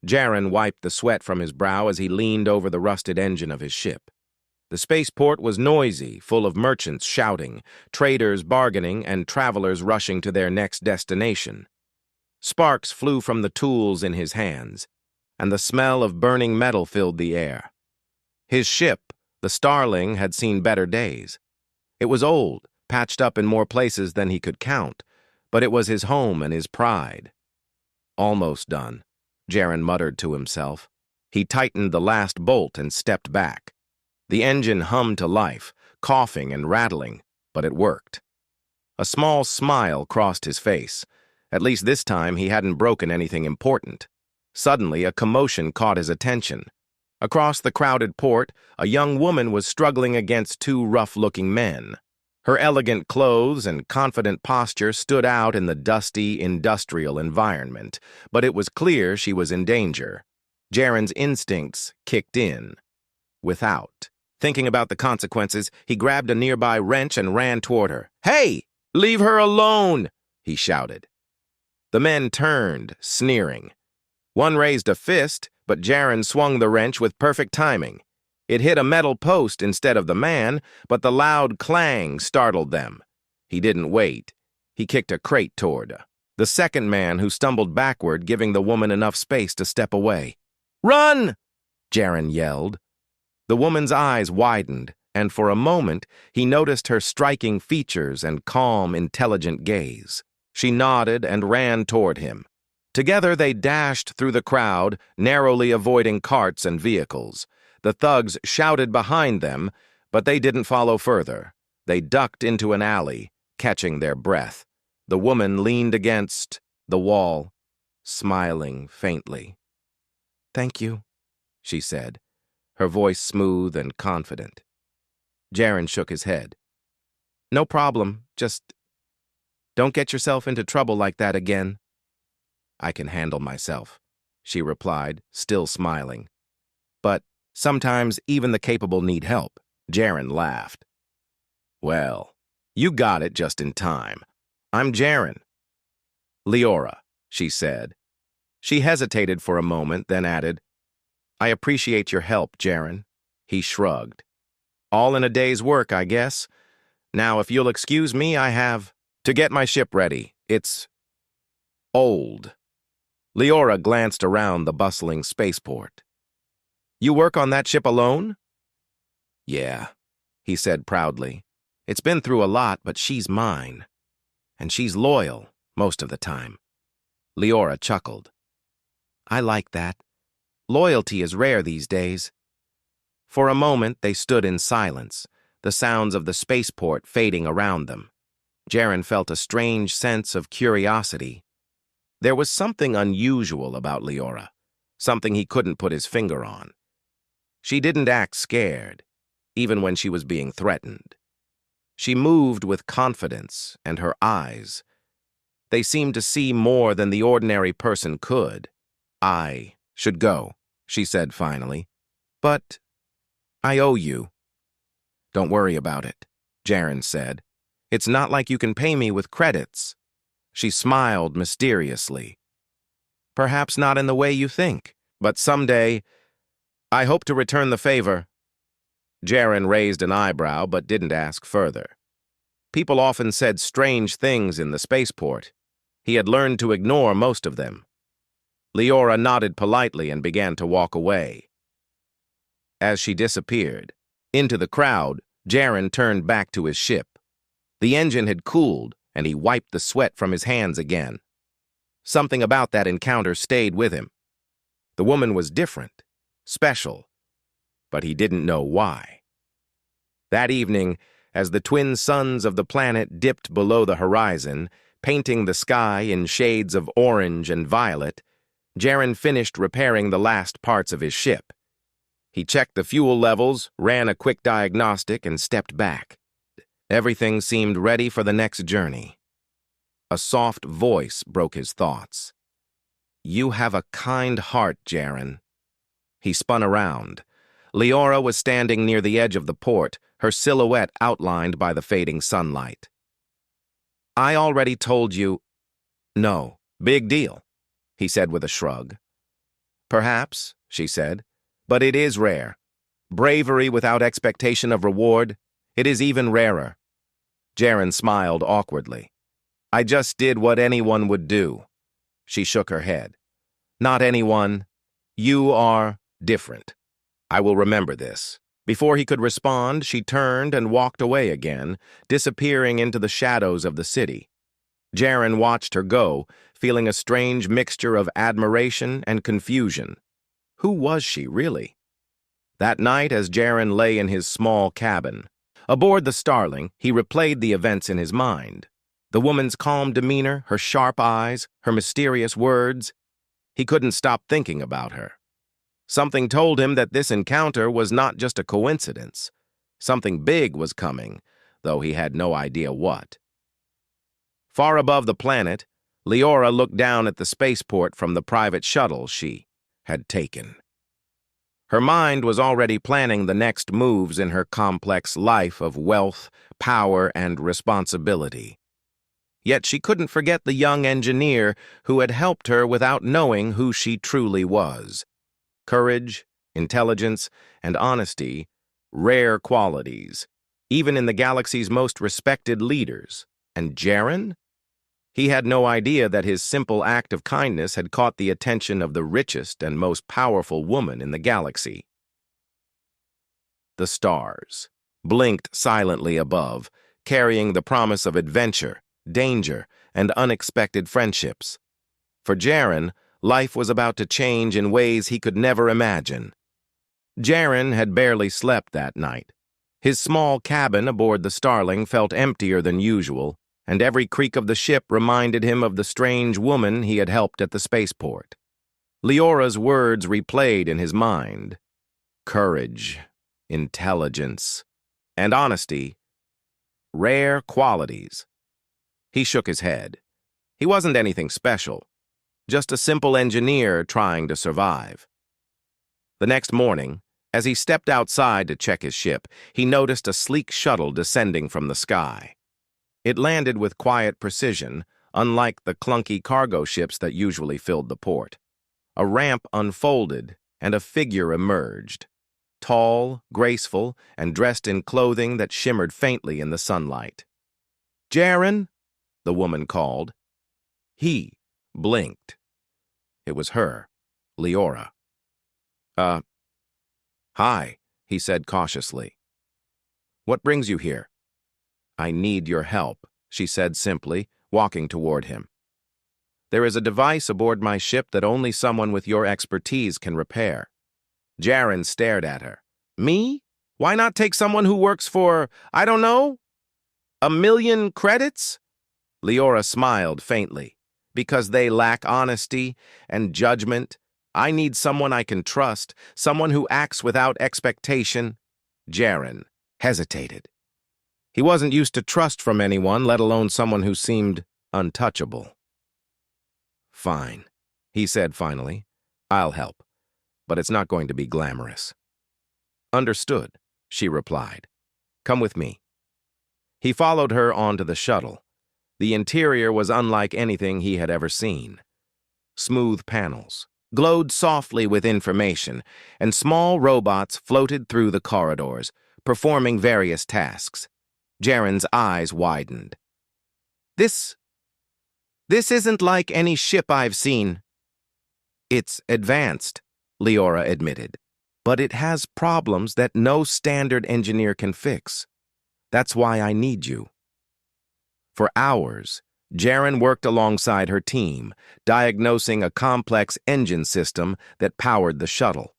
Jaren wiped the sweat from his brow as he leaned over the rusted engine of his ship. The spaceport was noisy, full of merchants shouting, traders bargaining, and travelers rushing to their next destination. Sparks flew from the tools in his hands, and the smell of burning metal filled the air. His ship, the Starling, had seen better days. It was old, patched up in more places than he could count, but it was his home and his pride. Almost done, Jaren muttered to himself. He tightened the last bolt and stepped back. The engine hummed to life, coughing and rattling, but it worked. A small smile crossed his face. At least this time he hadn't broken anything important. Suddenly, a commotion caught his attention. Across the crowded port, a young woman was struggling against two rough-looking men. Her elegant clothes and confident posture stood out in the dusty, industrial environment, but it was clear she was in danger. Jaren's instincts kicked in. Without thinking about the consequences, he grabbed a nearby wrench and ran toward her. "Hey! Leave her alone!" he shouted. The men turned, sneering. One raised a fist, but Jaren swung the wrench with perfect timing. It hit a metal post instead of the man, but the loud clang startled them. He didn't wait. He kicked a crate toward her. The second man, who stumbled backward, giving the woman enough space to step away. "Run!" Jaren yelled. The woman's eyes widened, and for a moment he noticed her striking features and calm, intelligent gaze. She nodded and ran toward him. Together they dashed through the crowd, narrowly avoiding carts and vehicles. The thugs shouted behind them, but they didn't follow further. They ducked into an alley, catching their breath. The woman leaned against the wall, smiling faintly. "Thank you," she said, her voice smooth and confident. Jaren shook his head. "No problem, just don't get yourself into trouble like that again." "I can handle myself," she replied, still smiling. "But sometimes even the capable need help." Jaren laughed. "Well, you got it just in time. I'm Jaren." "Leora," she said. She hesitated for a moment, then added, "I appreciate your help, Jaren." He shrugged. "All in a day's work, I guess. Now, if you'll excuse me, I have to get my ship ready. It's old." Leora glanced around the bustling spaceport. "You work on that ship alone?" "Yeah," he said proudly. "It's been through a lot, but she's mine. And she's loyal most of the time." Leora chuckled. "I like that. Loyalty is rare these days." For a moment, they stood in silence, the sounds of the spaceport fading around them. Jaren felt a strange sense of curiosity. There was something unusual about Leora, something he couldn't put his finger on. She didn't act scared, even when she was being threatened. She moved with confidence, and her eyes, they seemed to see more than the ordinary person could. "I should go," she said finally. "But I owe you." "Don't worry about it," Jaren said. "It's not like you can pay me with credits." She smiled mysteriously. "Perhaps not in the way you think, but someday I hope to return the favor." Jaren raised an eyebrow but didn't ask further. People often said strange things in the spaceport. He had learned to ignore most of them. Leora nodded politely and began to walk away. As she disappeared into the crowd, Jaren turned back to his ship. The engine had cooled, and he wiped the sweat from his hands again. Something about that encounter stayed with him. The woman was different, special, but he didn't know why. That evening, as the twin suns of the planet dipped below the horizon, painting the sky in shades of orange and violet, Jaren finished repairing the last parts of his ship. He checked the fuel levels, ran a quick diagnostic, and stepped back. Everything seemed ready for the next journey. A soft voice broke his thoughts. "You have a kind heart, Jaren." He spun around. Leora was standing near the edge of the port, her silhouette outlined by the fading sunlight. "I already told you." "No, big deal," he said with a shrug. Perhaps, she said, but it is rare. Bravery without expectation of reward, it is even rarer. Jaren smiled awkwardly. I just did what anyone would do. She shook her head. Not anyone. You are different. I will remember this. Before he could respond, she turned and walked away again, disappearing into the shadows of the city. Jaren watched her go, feeling a strange mixture of admiration and confusion. Who was she, really? That night, as Jaren lay in his small cabin, aboard the Starling, he replayed the events in his mind. The woman's calm demeanor, her sharp eyes, her mysterious words. He couldn't stop thinking about her. Something told him that this encounter was not just a coincidence. Something big was coming, though he had no idea what. Far above the planet, Leora looked down at the spaceport from the private shuttle she had taken. Her mind was already planning the next moves in her complex life of wealth, power, and responsibility. Yet she couldn't forget the young engineer who had helped her without knowing who she truly was. Courage, intelligence, and honesty, rare qualities, even in the galaxy's most respected leaders. And Jaren? He had no idea that his simple act of kindness had caught the attention of the richest and most powerful woman in the galaxy. The stars blinked silently above, carrying the promise of adventure, danger, and unexpected friendships. For Jaren, life was about to change in ways he could never imagine. Jaren had barely slept that night. His small cabin aboard the Starling felt emptier than usual, and every creak of the ship reminded him of the strange woman he had helped at the spaceport. Leora's words replayed in his mind. Courage, intelligence, and honesty. Rare qualities. He shook his head. He wasn't anything special. Just a simple engineer trying to survive. The next morning, as he stepped outside to check his ship, he noticed a sleek shuttle descending from the sky. It landed with quiet precision, unlike the clunky cargo ships that usually filled the port. A ramp unfolded, and a figure emerged. Tall, graceful, and dressed in clothing that shimmered faintly in the sunlight. Jaren, the woman called. He blinked. It was her, Leora. Hi, he said cautiously. What brings you here? I need your help, she said simply, walking toward him. There is a device aboard my ship that only someone with your expertise can repair. Jaren stared at her. Me? Why not take someone who works for, I don't know, 1,000,000 credits? Leora smiled faintly. Because they lack honesty and judgment, I need someone I can trust, someone who acts without expectation. Jaren hesitated. He wasn't used to trust from anyone, let alone someone who seemed untouchable. Fine, he said finally. I'll help, but it's not going to be glamorous. Understood, she replied. Come with me. He followed her onto the shuttle. The interior was unlike anything he had ever seen. Smooth panels glowed softly with information, and small robots floated through the corridors, performing various tasks. Jaren's eyes widened. This isn't like any ship I've seen. It's advanced, Leora admitted, but it has problems that no standard engineer can fix. That's why I need you. For hours, Jaren worked alongside her team, diagnosing a complex engine system that powered the shuttle.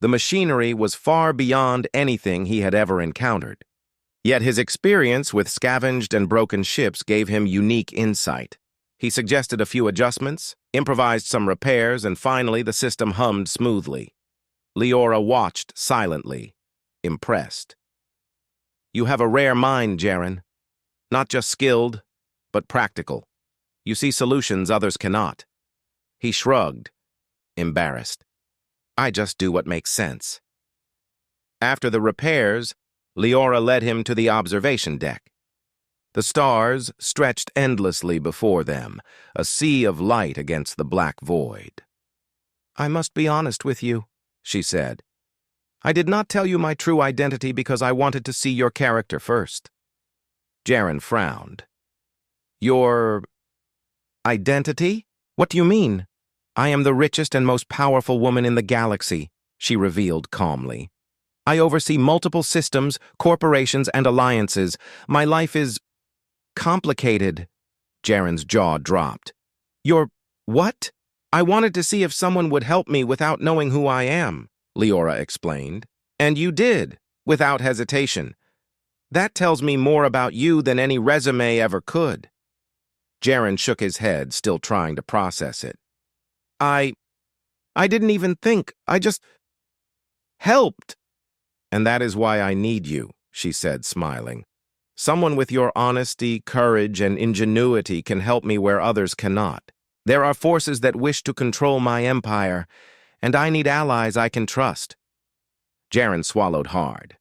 The machinery was far beyond anything he had ever encountered. Yet his experience with scavenged and broken ships gave him unique insight. He suggested a few adjustments, improvised some repairs, and finally the system hummed smoothly. Leora watched silently, impressed. You have a rare mind, Jaren. Not just skilled, but practical. You see solutions others cannot. He shrugged, embarrassed. I just do what makes sense. After the repairs, Leora led him to the observation deck. The stars stretched endlessly before them, a sea of light against the black void. I must be honest with you, she said. I did not tell you my true identity because I wanted to see your character first. Jaren frowned. Your identity? What do you mean? I am the richest and most powerful woman in the galaxy, she revealed calmly. I oversee multiple systems, corporations, and alliances. My life is complicated. Jaren's jaw dropped. Your what? I wanted to see if someone would help me without knowing who I am, Leora explained. And you did, without hesitation. That tells me more about you than any resume ever could. Jaren shook his head, still trying to process it. I didn't even think. I just helped. And that is why I need you, she said, smiling. Someone with your honesty, courage, and ingenuity can help me where others cannot. There are forces that wish to control my empire, and I need allies I can trust. Jaren swallowed hard.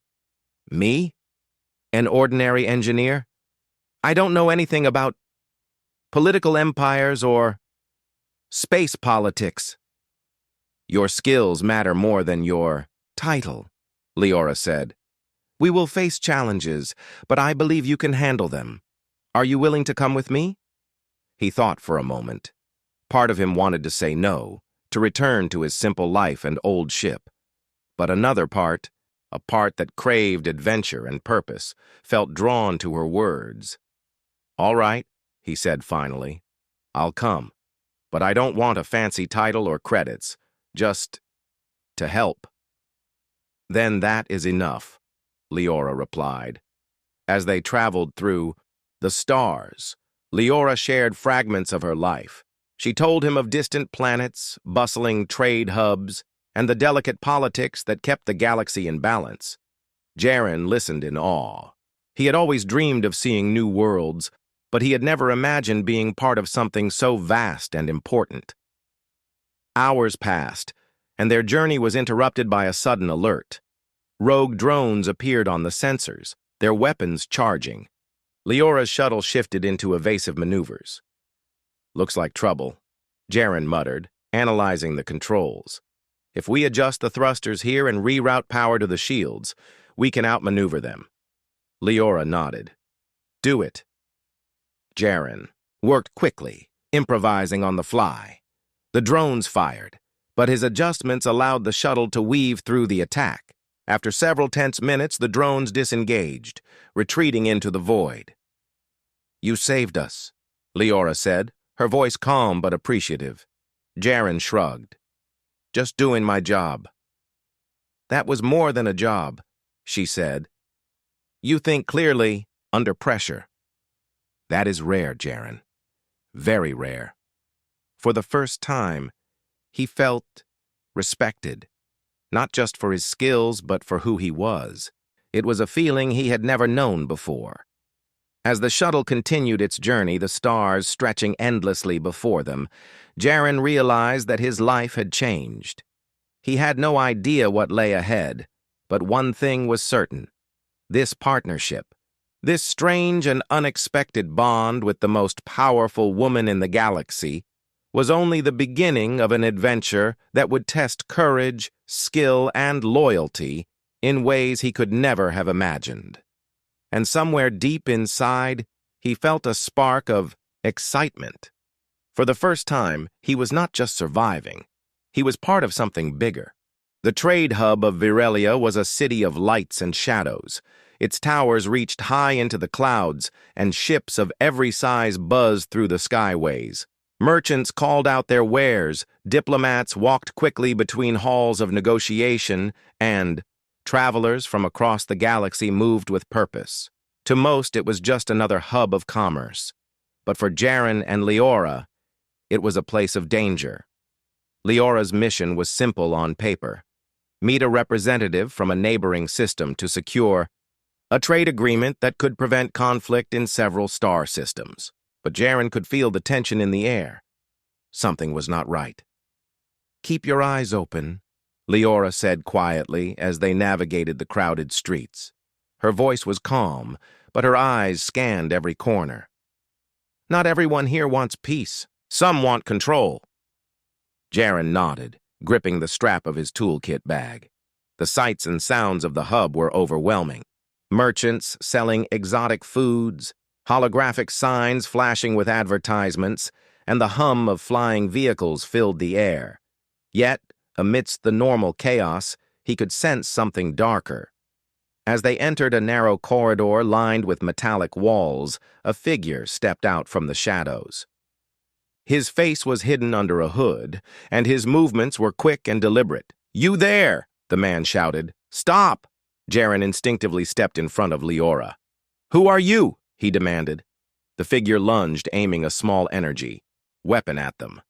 Me? An ordinary engineer? I don't know anything about political empires or space politics. Your skills matter more than your title, Leora said. We will face challenges, but I believe you can handle them. Are you willing to come with me? He thought for a moment. Part of him wanted to say no, to return to his simple life and old ship. But another part, a part that craved adventure and purpose, felt drawn to her words. All right, he said finally. I'll come. But I don't want a fancy title or credits, just to help. Then that is enough, Leora replied. As they traveled through the stars, Leora shared fragments of her life. She told him of distant planets, bustling trade hubs, and the delicate politics that kept the galaxy in balance. Jaren listened in awe. He had always dreamed of seeing new worlds, but he had never imagined being part of something so vast and important. Hours passed, and their journey was interrupted by a sudden alert. Rogue drones appeared on the sensors, their weapons charging. Leora's shuttle shifted into evasive maneuvers. Looks like trouble, Jaren muttered, analyzing the controls. If we adjust the thrusters here and reroute power to the shields, we can outmaneuver them. Leora nodded. Do it. Jaren worked quickly, improvising on the fly. The drones fired, but his adjustments allowed the shuttle to weave through the attack. After several tense minutes, the drones disengaged, retreating into the void. You saved us, Leora said, her voice calm but appreciative. Jaren shrugged. Just doing my job. That was more than a job, she said. You think clearly under pressure. That is rare, Jaren. Very rare. For the first time, he felt respected, not just for his skills, but for who he was. It was a feeling he had never known before. As the shuttle continued its journey, the stars stretching endlessly before them, Jaren realized that his life had changed. He had no idea what lay ahead, but one thing was certain. This partnership, this strange and unexpected bond with the most powerful woman in the galaxy, was only the beginning of an adventure that would test courage, skill, and loyalty in ways he could never have imagined. And somewhere deep inside, he felt a spark of excitement. For the first time, he was not just surviving. He was part of something bigger. The trade hub of Virelia was a city of lights and shadows. Its towers reached high into the clouds, and ships of every size buzzed through the skyways. Merchants called out their wares, diplomats walked quickly between halls of negotiation, and travelers from across the galaxy moved with purpose. To most, it was just another hub of commerce. But for Jaren and Leora, it was a place of danger. Leora's mission was simple on paper. Meet a representative from a neighboring system to secure a trade agreement that could prevent conflict in several star systems. But Jaren could feel the tension in the air. Something was not right. Keep your eyes open, Leora said quietly as they navigated the crowded streets. Her voice was calm, but her eyes scanned every corner. Not everyone here wants peace. Some want control. Jaren nodded, gripping the strap of his toolkit bag. The sights and sounds of the hub were overwhelming. Merchants selling exotic foods, holographic signs flashing with advertisements, and the hum of flying vehicles filled the air. Yet, amidst the normal chaos, he could sense something darker. As they entered a narrow corridor lined with metallic walls, a figure stepped out from the shadows. His face was hidden under a hood, and his movements were quick and deliberate. "You there!" the man shouted. "Stop!" Jaren instinctively stepped in front of Leora. "Who are you?" he demanded. The figure lunged, aiming a small energy weapon at them.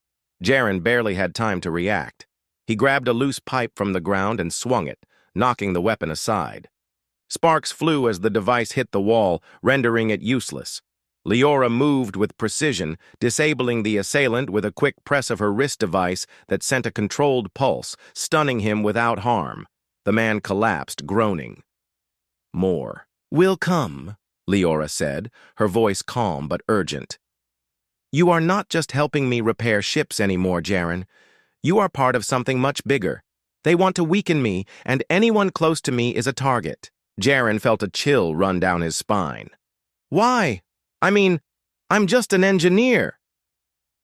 Jaren barely had time to react. He grabbed a loose pipe from the ground and swung it, knocking the weapon aside. Sparks flew as the device hit the wall, rendering it useless. Leora moved with precision, disabling the assailant with a quick press of her wrist device that sent a controlled pulse, stunning him without harm. The man collapsed, groaning. "More will come," Leora said, her voice calm but urgent. "You are not just helping me repair ships anymore, Jaren. You are part of something much bigger. They want to weaken me, and anyone close to me is a target." Jaren felt a chill run down his spine. "Why? I mean, I'm just an engineer."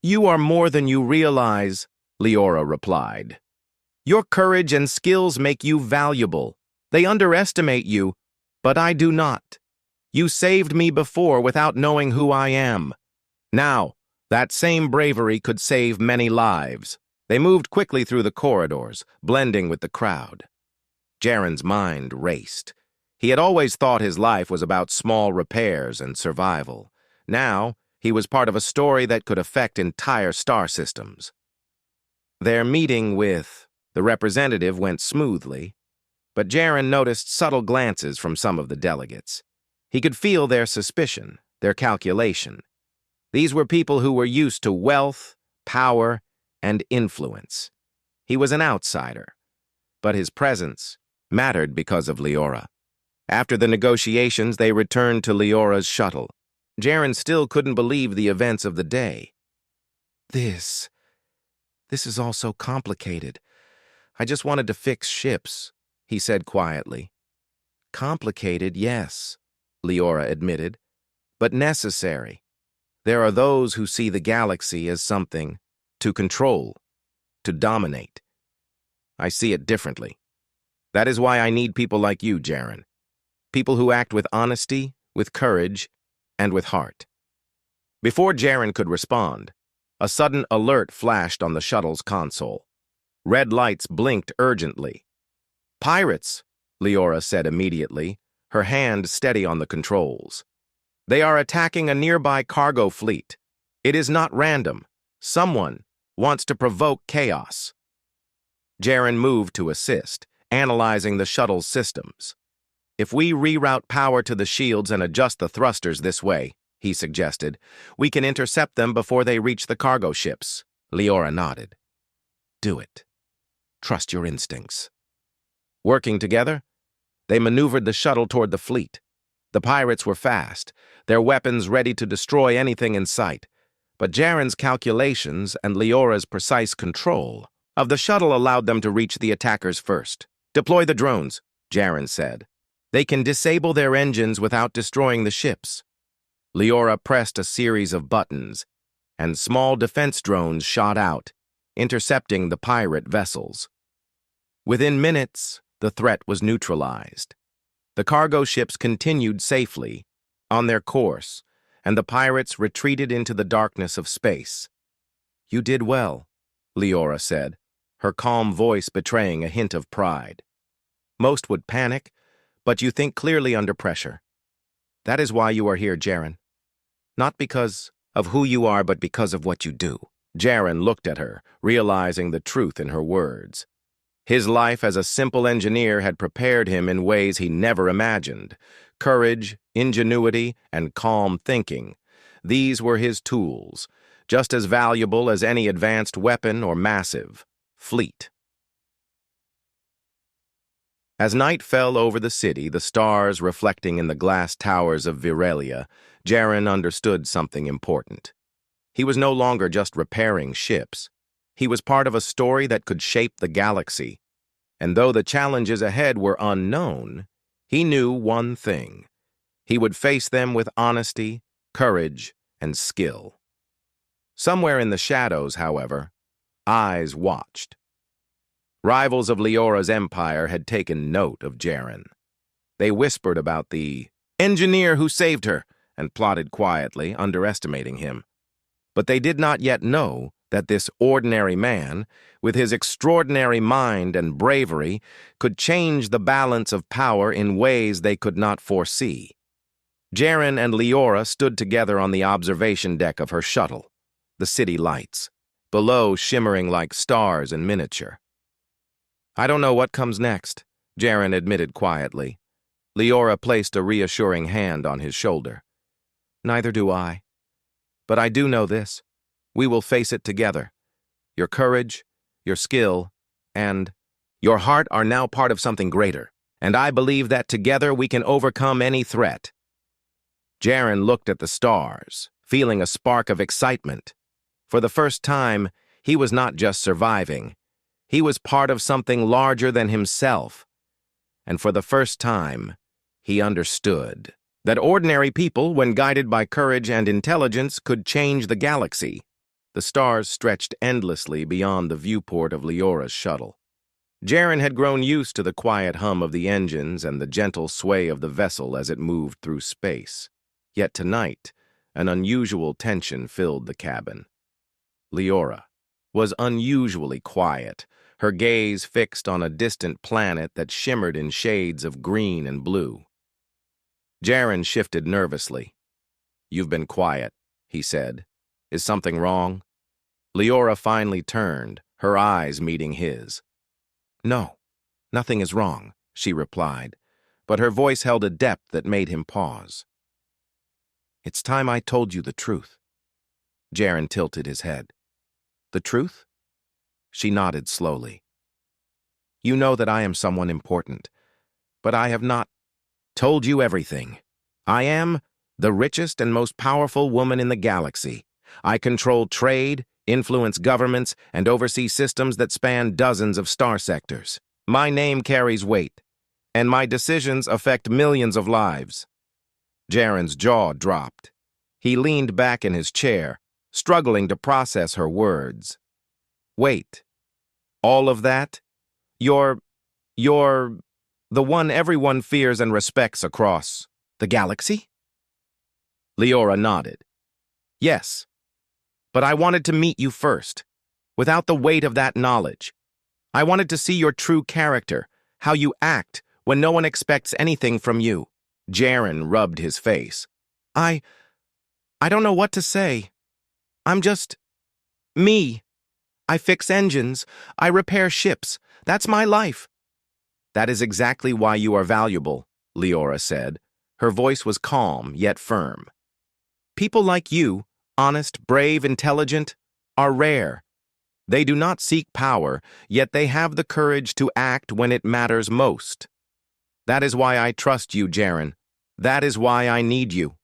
"You are more than you realize," Leora replied. "Your courage and skills make you valuable. They underestimate you, but I do not. You saved me before without knowing who I am. Now, that same bravery could save many lives." They moved quickly through the corridors, blending with the crowd. Jaren's mind raced. He had always thought his life was about small repairs and survival. Now, he was part of a story that could affect entire star systems. Their meeting with the representative went smoothly, but Jaren noticed subtle glances from some of the delegates. He could feel their suspicion, their calculation. These were people who were used to wealth, power, and influence. He was an outsider, but his presence mattered because of Leora. After the negotiations, they returned to Leora's shuttle. Jaren still couldn't believe the events of the day. This is all so complicated. I just wanted to fix ships," he said quietly. "Complicated, yes," Leora admitted, "but necessary. There are those who see the galaxy as something to control, to dominate. I see it differently. That is why I need people like you, Jaren. People who act with honesty, with courage, and with heart." Before Jaren could respond, a sudden alert flashed on the shuttle's console. Red lights blinked urgently. "Pirates," Leora said immediately, her hand steady on the controls. "They are attacking a nearby cargo fleet. It is not random. Someone wants to provoke chaos." Jaren moved to assist, analyzing the shuttle's systems. "If we reroute power to the shields and adjust the thrusters this way," he suggested, "we can intercept them before they reach the cargo ships." Leora nodded. "Do it. Trust your instincts." Working together, they maneuvered the shuttle toward the fleet. The pirates were fast, their weapons ready to destroy anything in sight. But Jaren's calculations and Leora's precise control of the shuttle allowed them to reach the attackers first. "Deploy the drones," Jaren said. "They can disable their engines without destroying the ships." Leora pressed a series of buttons, and small defense drones shot out, intercepting the pirate vessels. Within minutes, the threat was neutralized. The cargo ships continued safely on their course, and the pirates retreated into the darkness of space. "You did well," Leora said, her calm voice betraying a hint of pride. "Most would panic, but you think clearly under pressure. That is why you are here, Jaren. Not because of who you are, but because of what you do." Jaren looked at her, realizing the truth in her words. His life as a simple engineer had prepared him in ways he never imagined. Courage, ingenuity, and calm thinking. These were his tools, just as valuable as any advanced weapon or massive fleet. As night fell over the city, the stars reflecting in the glass towers of Virelia, Jaren understood something important. He was no longer just repairing ships. He was part of a story that could shape the galaxy. And though the challenges ahead were unknown, he knew one thing. He would face them with honesty, courage, and skill. Somewhere in the shadows, however, eyes watched. Rivals of Leora's empire had taken note of Jaren. They whispered about the engineer who saved her and plotted quietly, underestimating him. But they did not yet know that this ordinary man, with his extraordinary mind and bravery, could change the balance of power in ways they could not foresee. Jaren and Leora stood together on the observation deck of her shuttle, the city lights, below shimmering like stars in miniature. "I don't know what comes next," Jaren admitted quietly. Leora placed a reassuring hand on his shoulder. "Neither do I. But I do know this. We will face it together. Your courage, your skill, and your heart are now part of something greater, and I believe that together we can overcome any threat." Jaren looked at the stars, feeling a spark of excitement. For the first time, he was not just surviving. He was part of something larger than himself. And for the first time, he understood that ordinary people, when guided by courage and intelligence, could change the galaxy. The stars stretched endlessly beyond the viewport of Leora's shuttle. Jaren had grown used to the quiet hum of the engines and the gentle sway of the vessel as it moved through space. Yet tonight, an unusual tension filled the cabin. Leora was unusually quiet, her gaze fixed on a distant planet that shimmered in shades of green and blue. Jaren shifted nervously. "You've been quiet," he said. "Is something wrong?" Leora finally turned, her eyes meeting his. "No, nothing is wrong," she replied, but her voice held a depth that made him pause. "It's time I told you the truth." Jaren tilted his head. "The truth?" She nodded slowly. "You know that I am someone important, but I have not told you everything. I am the richest and most powerful woman in the galaxy. I control trade, influence governments, and oversee systems that span dozens of star sectors. My name carries weight, and my decisions affect millions of lives." Jaren's jaw dropped. He leaned back in his chair, struggling to process her words. "Wait. All of that? You're the one everyone fears and respects across the galaxy?" Leora nodded. "Yes. But I wanted to meet you first, without the weight of that knowledge. I wanted to see your true character, how you act when no one expects anything from you." Jaren rubbed his face. I don't know what to say. I'm just me. I fix engines. I repair ships. That's my life." "That is exactly why you are valuable," Leora said. Her voice was calm yet firm. "People like you, honest, brave, intelligent, are rare. They do not seek power, yet they have the courage to act when it matters most. That is why I trust you, Jaren. That is why I need you."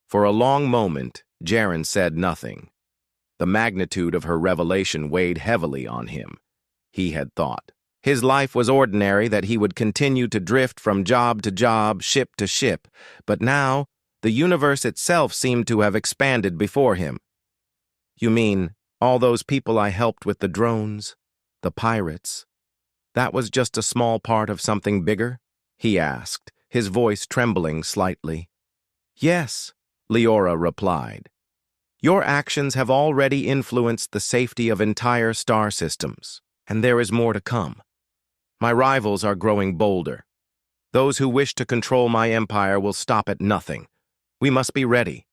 For a long moment, Jaren said nothing. The magnitude of her revelation weighed heavily on him. He had thought his life was ordinary, that he would continue to drift from job to job, ship to ship, but now the universe itself seemed to have expanded before him. "You mean all those people I helped with the drones, the pirates? That was just a small part of something bigger?" he asked, his voice trembling slightly. "Yes," Leora replied. "Your actions have already influenced the safety of entire star systems, and there is more to come. My rivals are growing bolder. Those who wish to control my empire will stop at nothing. We must be ready."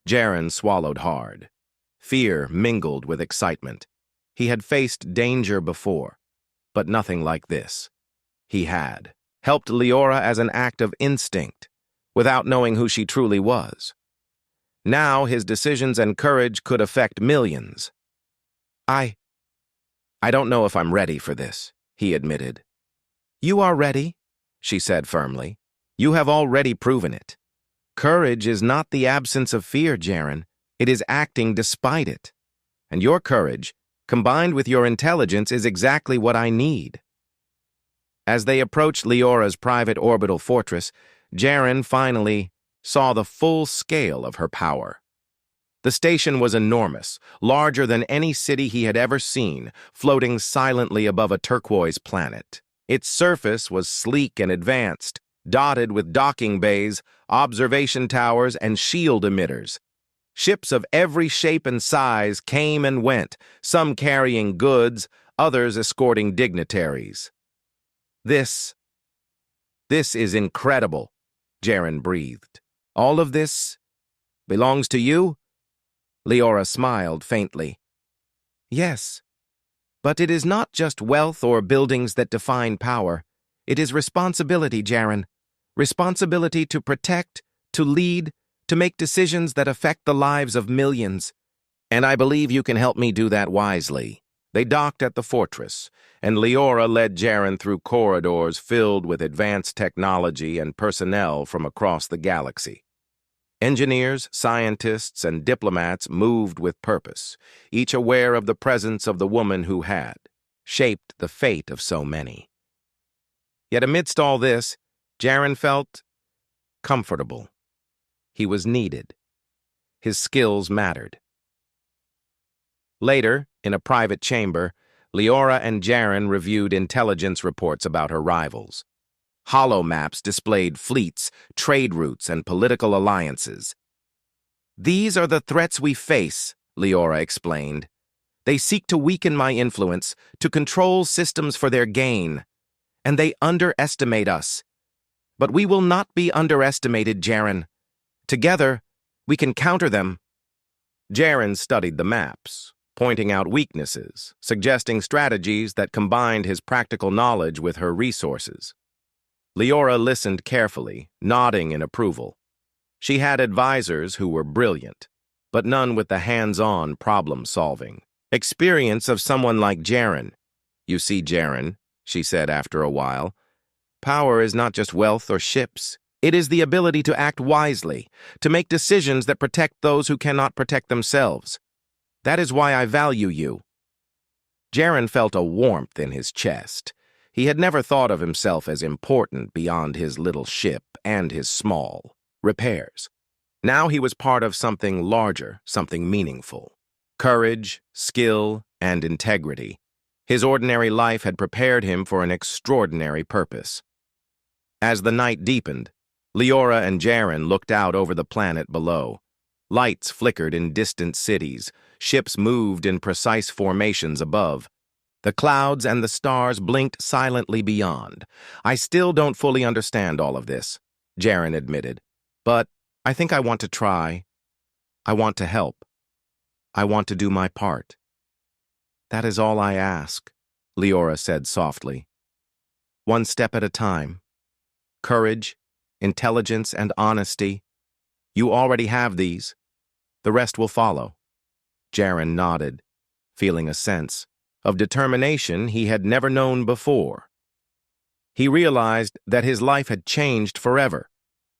Jaren swallowed hard. Fear mingled with excitement. He had faced danger before, but nothing like this. He had helped Leora as an act of instinct, without knowing who she truly was. Now his decisions and courage could affect millions. I don't know if I'm ready for this," he admitted. "You are ready," she said firmly. "You have already proven it. Courage is not the absence of fear, Jaren. It is acting despite it. And your courage, combined with your intelligence, is exactly what I need." As they approached Leora's private orbital fortress, Jaren finally saw the full scale of her power. The station was enormous, larger than any city he had ever seen, floating silently above a turquoise planet. Its surface was sleek and advanced, dotted with docking bays, observation towers, and shield emitters. Ships of every shape and size came and went, some carrying goods, others escorting dignitaries. This is incredible," Jaren breathed. "All of this belongs to you?" Leora smiled faintly. "Yes, but it is not just wealth or buildings that define power. It is responsibility, Jaren. Responsibility to protect, to lead, to make decisions that affect the lives of millions. And I believe you can help me do that wisely." They docked at the fortress, and Leora led Jaren through corridors filled with advanced technology and personnel from across the galaxy. Engineers, scientists, and diplomats moved with purpose, each aware of the presence of the woman who had shaped the fate of so many. Yet amidst all this, Jaren felt comfortable. He was needed. His skills mattered. Later, in a private chamber, Leora and Jaren reviewed intelligence reports about her rivals. Holomaps displayed fleets, trade routes, and political alliances. "These are the threats we face," Leora explained. "They seek to weaken my influence, to control systems for their gain, and they underestimate us. But we will not be underestimated, Jaren. Together, we can counter them." Jaren studied the maps, pointing out weaknesses, suggesting strategies that combined his practical knowledge with her resources. Leora listened carefully, nodding in approval. She had advisors who were brilliant, but none with the hands-on problem-solving experience of someone like Jaren. "You see, Jaren," she said after a while, "power is not just wealth or ships. It is the ability to act wisely, to make decisions that protect those who cannot protect themselves. That is why I value you." Jaren felt a warmth in his chest. He had never thought of himself as important beyond his little ship and his small repairs. Now he was part of something larger, something meaningful. Courage, skill, and integrity. His ordinary life had prepared him for an extraordinary purpose. As the night deepened, Leora and Jaren looked out over the planet below. Lights flickered in distant cities. Ships moved in precise formations above. The clouds and the stars blinked silently beyond. "I still don't fully understand all of this," Jaren admitted. "But I think I want to try. I want to help. I want to do my part." "That is all I ask," Leora said softly. "One step at a time. Courage, intelligence, and honesty. You already have these. The rest will follow." Jaren nodded, feeling a sense of determination he had never known before. He realized that his life had changed forever.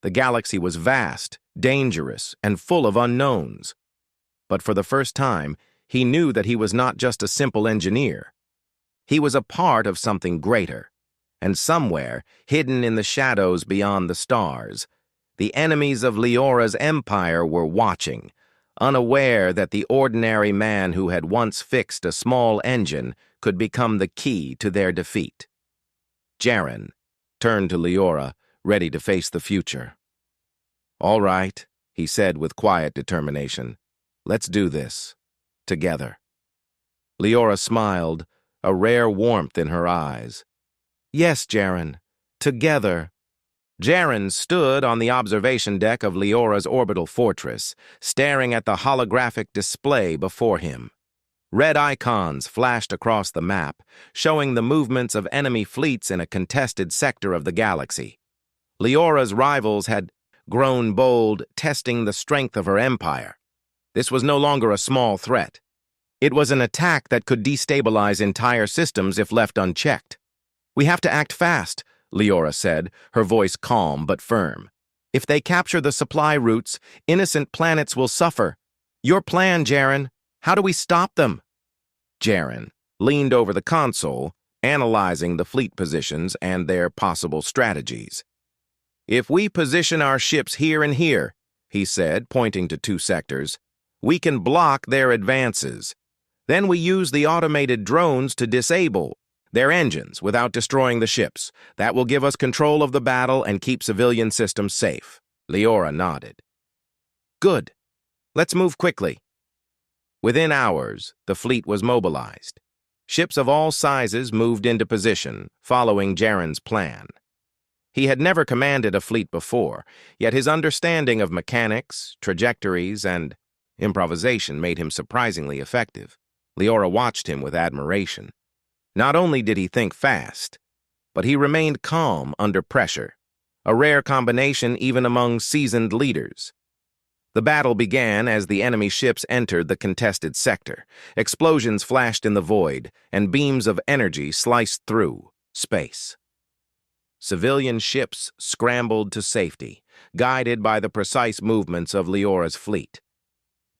The galaxy was vast, dangerous, and full of unknowns. But for the first time, he knew that he was not just a simple engineer. He was a part of something greater. And somewhere, hidden in the shadows beyond the stars, the enemies of Leora's empire were watching, unaware that the ordinary man who had once fixed a small engine could become the key to their defeat. Jaren turned to Leora, ready to face the future. "All right," he said with quiet determination. "Let's do this. Together." Leora smiled, a rare warmth in her eyes. "Yes, Jaren. Together." Jaren stood on the observation deck of Leora's orbital fortress, staring at the holographic display before him. Red icons flashed across the map, showing the movements of enemy fleets in a contested sector of the galaxy. Leora's rivals had grown bold, testing the strength of her empire. This was no longer a small threat. It was an attack that could destabilize entire systems if left unchecked. "We have to act fast," Leora said, her voice calm but firm. "If they capture the supply routes, innocent planets will suffer. Your plan, Jaren. How do we stop them?" Jaren leaned over the console, analyzing the fleet positions and their possible strategies. "If we position our ships here and here," he said, pointing to 2 sectors, "we can block their advances. Then we use the automated drones to disable their engines without destroying the ships. That will give us control of the battle and keep civilian systems safe." Leora nodded. "Good. Let's move quickly." Within hours, the fleet was mobilized. Ships of all sizes moved into position, following Jaren's plan. He had never commanded a fleet before, yet his understanding of mechanics, trajectories, and improvisation made him surprisingly effective. Leora watched him with admiration. Not only did he think fast, but he remained calm under pressure, a rare combination even among seasoned leaders. The battle began as the enemy ships entered the contested sector. Explosions flashed in the void, and beams of energy sliced through space. Civilian ships scrambled to safety, guided by the precise movements of Leora's fleet.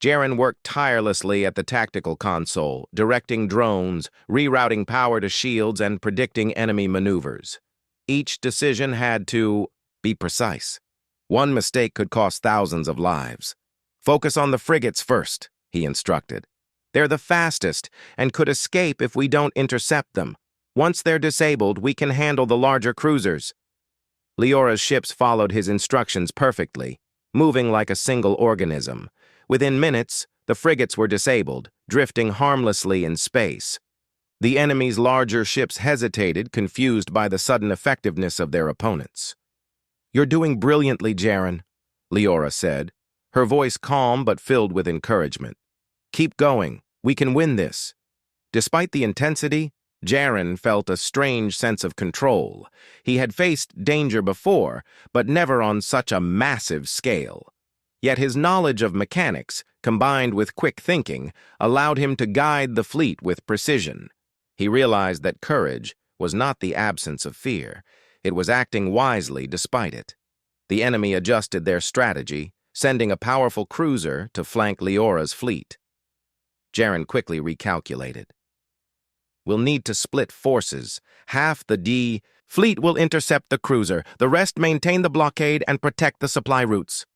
Jaren worked tirelessly at the tactical console, directing drones, rerouting power to shields, and predicting enemy maneuvers. Each decision had to be precise. One mistake could cost thousands of lives. "Focus on the frigates first," he instructed. "They're the fastest and could escape if we don't intercept them. Once they're disabled, we can handle the larger cruisers." Leora's ships followed his instructions perfectly, moving like a single organism. Within minutes, the frigates were disabled, drifting harmlessly in space. The enemy's larger ships hesitated, confused by the sudden effectiveness of their opponents. "You're doing brilliantly, Jaren," Leora said, her voice calm but filled with encouragement. "Keep going. We can win this." Despite the intensity, Jaren felt a strange sense of control. He had faced danger before, but never on such a massive scale. Yet his knowledge of mechanics, combined with quick thinking, allowed him to guide the fleet with precision. He realized that courage was not the absence of fear. It was acting wisely despite it. The enemy adjusted their strategy, sending a powerful cruiser to flank Leora's fleet. Jaren quickly recalculated. "We'll need to split forces. Half the D fleet will intercept the cruiser. The rest maintain the blockade and protect the supply routes."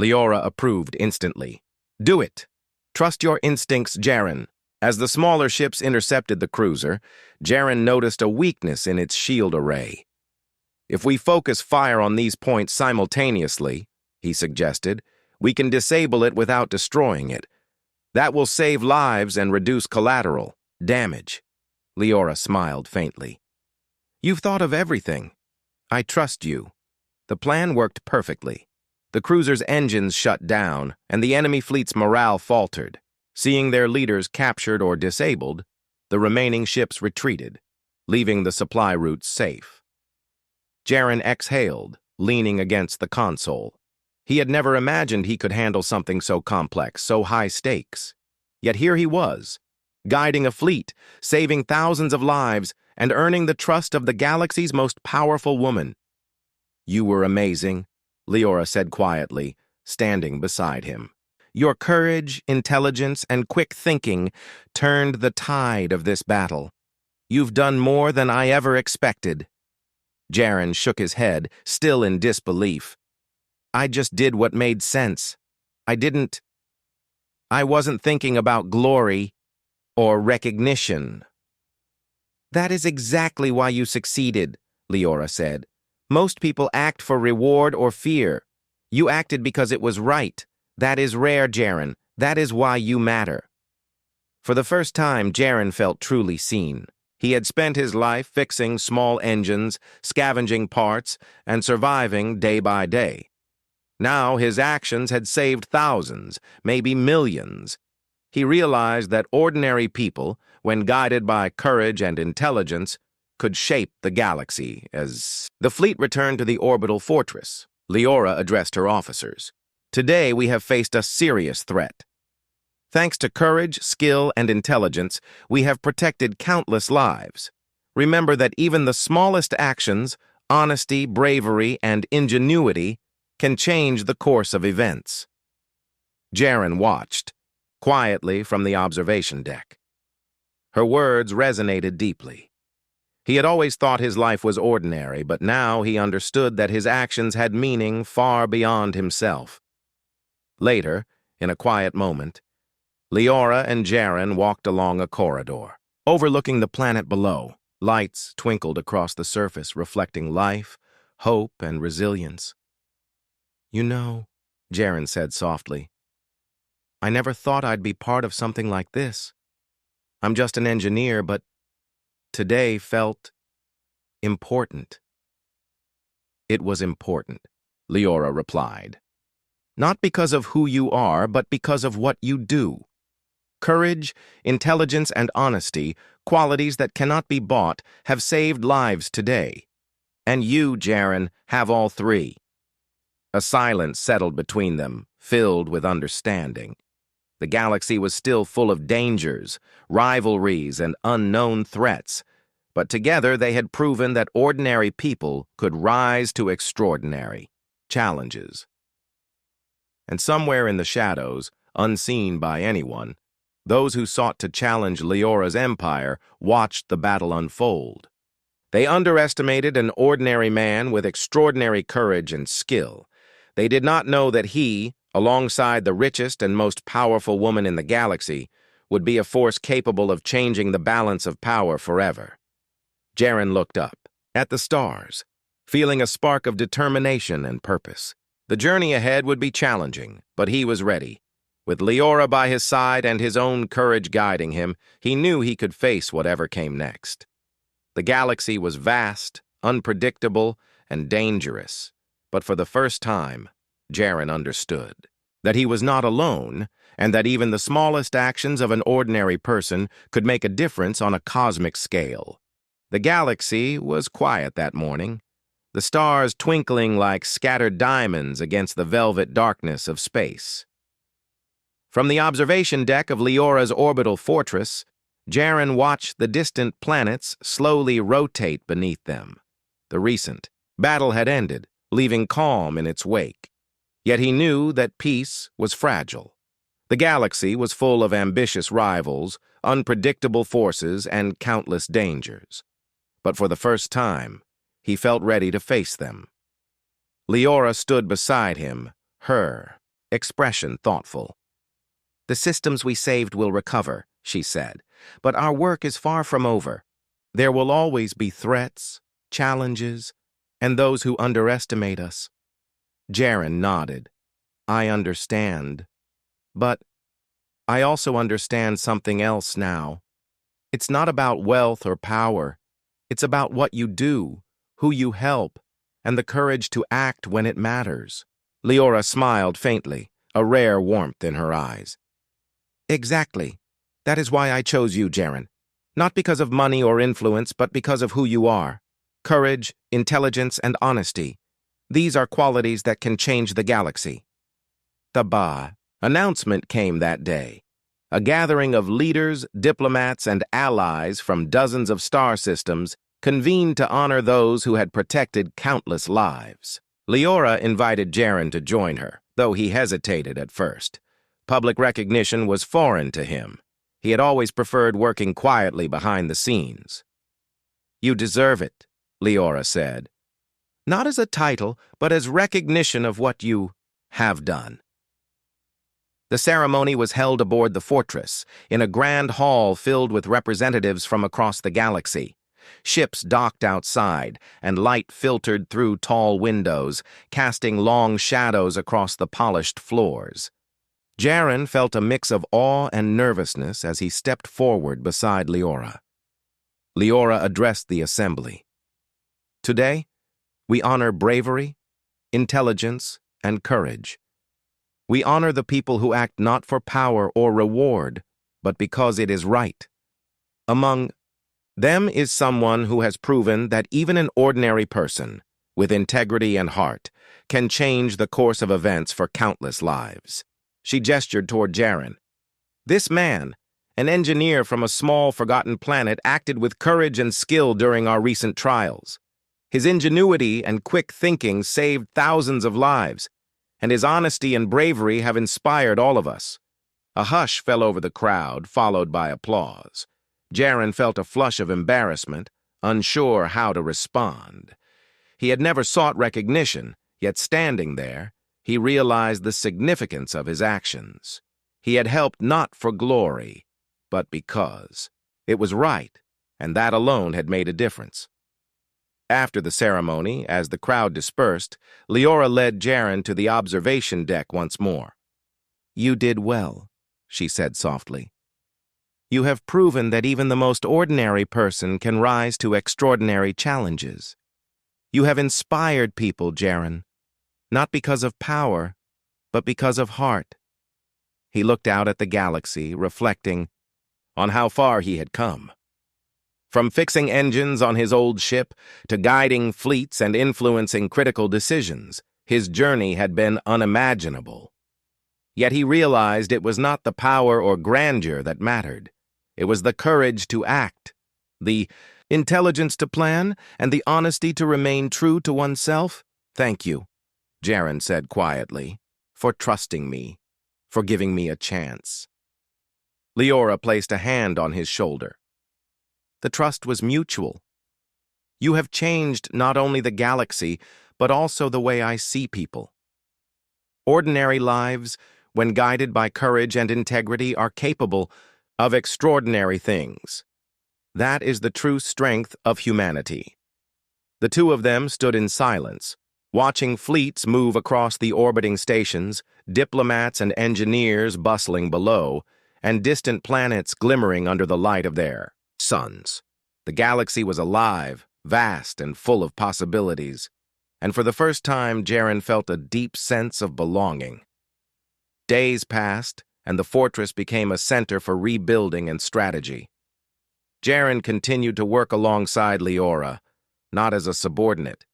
Leora approved instantly. "Do it. Trust your instincts, Jaren." As the smaller ships intercepted the cruiser, Jaren noticed a weakness in its shield array. "If we focus fire on these points simultaneously," he suggested, "we can disable it without destroying it. That will save lives and reduce collateral damage." Leora smiled faintly. "You've thought of everything. I trust you." The plan worked perfectly. The cruiser's engines shut down, and the enemy fleet's morale faltered. Seeing their leaders captured or disabled, the remaining ships retreated, leaving the supply routes safe. Jaren exhaled, leaning against the console. He had never imagined he could handle something so complex, so high stakes. Yet here he was, guiding a fleet, saving thousands of lives, and earning the trust of the galaxy's most powerful woman. "You were amazing," Leora said quietly, standing beside him. "Your courage, intelligence, and quick thinking turned the tide of this battle. You've done more than I ever expected." Jaren shook his head, still in disbelief. "I just did what made sense. I wasn't thinking about glory or recognition." "That is exactly why you succeeded," Leora said. "Most people act for reward or fear. You acted because it was right. That is rare, Jaren. That is why you matter." For the first time, Jaren felt truly seen. He had spent his life fixing small engines, scavenging parts, and surviving day by day. Now his actions had saved thousands, maybe millions. He realized that ordinary people, when guided by courage and intelligence, could shape the galaxy. As the fleet returned to the orbital fortress, Leora addressed her officers. "Today we have faced a serious threat. Thanks to courage, skill, and intelligence, we have protected countless lives. Remember that even the smallest actions, honesty, bravery, and ingenuity, can change the course of events." Jaren watched, quietly from the observation deck. Her words resonated deeply. He had always thought his life was ordinary, but now he understood that his actions had meaning far beyond himself. Later, in a quiet moment, Leora and Jaren walked along a corridor. Overlooking the planet below, lights twinkled across the surface, reflecting life, hope, and resilience. "You know," Jaren said softly, "I never thought I'd be part of something like this. I'm just an engineer, but today felt important." "It was important," Leora replied. "Not because of who you are, but because of what you do. Courage, intelligence, and honesty, qualities that cannot be bought, have saved lives today. And you, Jaren, have all three." A silence settled between them, filled with understanding. The galaxy was still full of dangers, rivalries, and unknown threats, but together they had proven that ordinary people could rise to extraordinary challenges. And somewhere in the shadows, unseen by anyone, those who sought to challenge Leora's empire watched the battle unfold. They underestimated an ordinary man with extraordinary courage and skill. They did not know that he, alongside the richest and most powerful woman in the galaxy, would be a force capable of changing the balance of power forever. Jaren looked up, at the stars, feeling a spark of determination and purpose. The journey ahead would be challenging, but he was ready. With Leora by his side and his own courage guiding him, he knew he could face whatever came next. The galaxy was vast, unpredictable, and dangerous, but for the first time, Jaren understood that he was not alone, and that even the smallest actions of an ordinary person could make a difference on a cosmic scale. The galaxy was quiet that morning, the stars twinkling like scattered diamonds against the velvet darkness of space. From the observation deck of Leora's orbital fortress, Jaren watched the distant planets slowly rotate beneath them. The recent battle had ended, leaving calm in its wake. Yet he knew that peace was fragile. The galaxy was full of ambitious rivals, unpredictable forces, and countless dangers. But for the first time, he felt ready to face them. Leora stood beside him, her expression thoughtful. "The systems we saved will recover," she said, "but our work is far from over. There will always be threats, challenges, and those who underestimate us." Jaren nodded. "I understand. But I also understand something else now. It's not about wealth or power. It's about what you do, who you help, and the courage to act when it matters." Leora smiled faintly, a rare warmth in her eyes. "Exactly. That is why I chose you, Jaren. Not because of money or influence, but because of who you are. Courage, intelligence, and honesty. These are qualities that can change the galaxy." The announcement came that day. A gathering of leaders, diplomats, and allies from dozens of star systems convened to honor those who had protected countless lives. Leora invited Jaren to join her, though he hesitated at first. Public recognition was foreign to him. He had always preferred working quietly behind the scenes. "You deserve it," Leora said. "Not as a title, but as recognition of what you have done." The ceremony was held aboard the fortress, in a grand hall filled with representatives from across the galaxy. Ships docked outside, and light filtered through tall windows, casting long shadows across the polished floors. Jaren felt a mix of awe and nervousness as he stepped forward beside Leora. Leora addressed the assembly. "Today, we honor bravery, intelligence, and courage. We honor the people who act not for power or reward, but because it is right. Among them is someone who has proven that even an ordinary person, with integrity and heart, can change the course of events for countless lives." She gestured toward Jaren. "This man, an engineer from a small, forgotten planet, acted with courage and skill during our recent trials. His ingenuity and quick thinking saved thousands of lives, and his honesty and bravery have inspired all of us." A hush fell over the crowd, followed by applause. Jaren felt a flush of embarrassment, unsure how to respond. He had never sought recognition, yet standing there, he realized the significance of his actions. He had helped not for glory, but because. It was right, and that alone had made a difference. After the ceremony, as the crowd dispersed, Leora led Jaren to the observation deck once more. "You did well," she said softly. "You have proven that even the most ordinary person can rise to extraordinary challenges. You have inspired people, Jaren, not because of power, but because of heart." He looked out at the galaxy, reflecting on how far he had come. From fixing engines on his old ship to guiding fleets and influencing critical decisions, his journey had been unimaginable. Yet he realized it was not the power or grandeur that mattered. It was the courage to act, the intelligence to plan, and the honesty to remain true to oneself. "Thank you," Jaren said quietly, "for trusting me, for giving me a chance." Leora placed a hand on his shoulder. The trust was mutual. "You have changed not only the galaxy, but also the way I see people. Ordinary lives, when guided by courage and integrity, are capable of extraordinary things. That is the true strength of humanity." The two of them stood in silence, watching fleets move across the orbiting stations, diplomats and engineers bustling below, and distant planets glimmering under the light of their suns. The galaxy was alive, vast, and full of possibilities, and for the first time Jaren felt a deep sense of belonging. Days passed, and the fortress became a center for rebuilding and strategy. Jaren continued to work alongside Leora, not as a subordinate,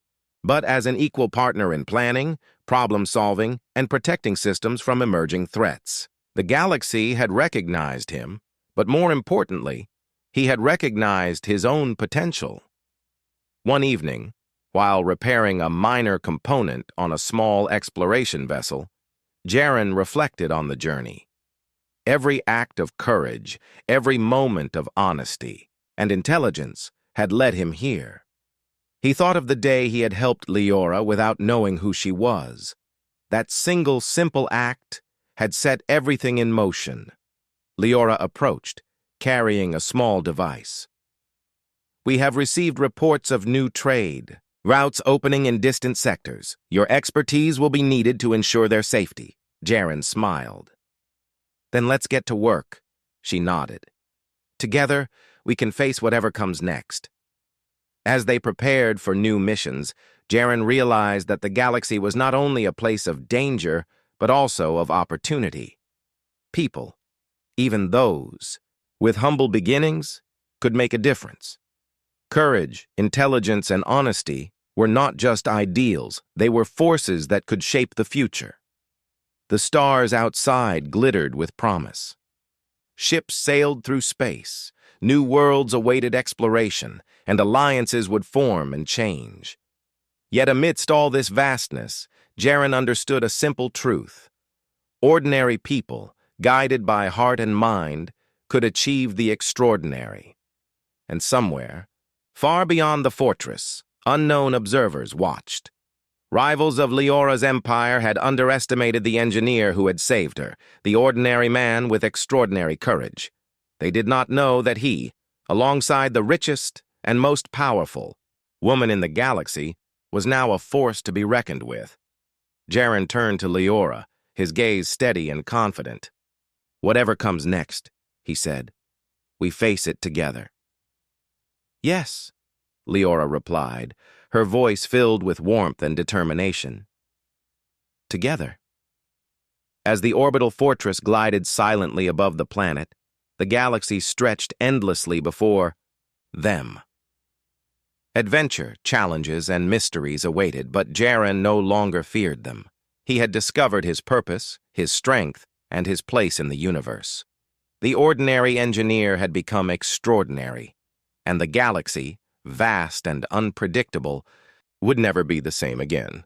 but as an equal partner in planning, problem-solving, and protecting systems from emerging threats. The galaxy had recognized him, but more importantly, he had recognized his own potential. One evening, while repairing a minor component on a small exploration vessel, Jaren reflected on the journey. Every act of courage, every moment of honesty and intelligence had led him here. He thought of the day he had helped Leora without knowing who she was. That single simple act had set everything in motion. Leora approached, carrying a small device. "We have received reports of new trade, routes opening in distant sectors. Your expertise will be needed to ensure their safety." Jaren smiled. "Then let's get to work," she nodded. "Together, we can face whatever comes next." As they prepared for new missions, Jaren realized that the galaxy was not only a place of danger, but also of opportunity. People, even those with humble beginnings, could make a difference. Courage, intelligence, and honesty were not just ideals, they were forces that could shape the future. The stars outside glittered with promise. Ships sailed through space, new worlds awaited exploration, and alliances would form and change. Yet amidst all this vastness, Jaren understood a simple truth. Ordinary people, guided by heart and mind, could achieve the extraordinary. And somewhere, far beyond the fortress, unknown observers watched. Rivals of Leora's empire had underestimated the engineer who had saved her, the ordinary man with extraordinary courage. They did not know that he, alongside the richest and most powerful woman in the galaxy, was now a force to be reckoned with. Jaren turned to Leora, his gaze steady and confident. "Whatever comes next," he said, "we face it together." "Yes," Leora replied, her voice filled with warmth and determination. "Together." As the orbital fortress glided silently above the planet, the galaxy stretched endlessly before them. Adventure, challenges, and mysteries awaited, but Jaren no longer feared them. He had discovered his purpose, his strength, and his place in the universe. The ordinary engineer had become extraordinary, and the galaxy, vast and unpredictable, would never be the same again.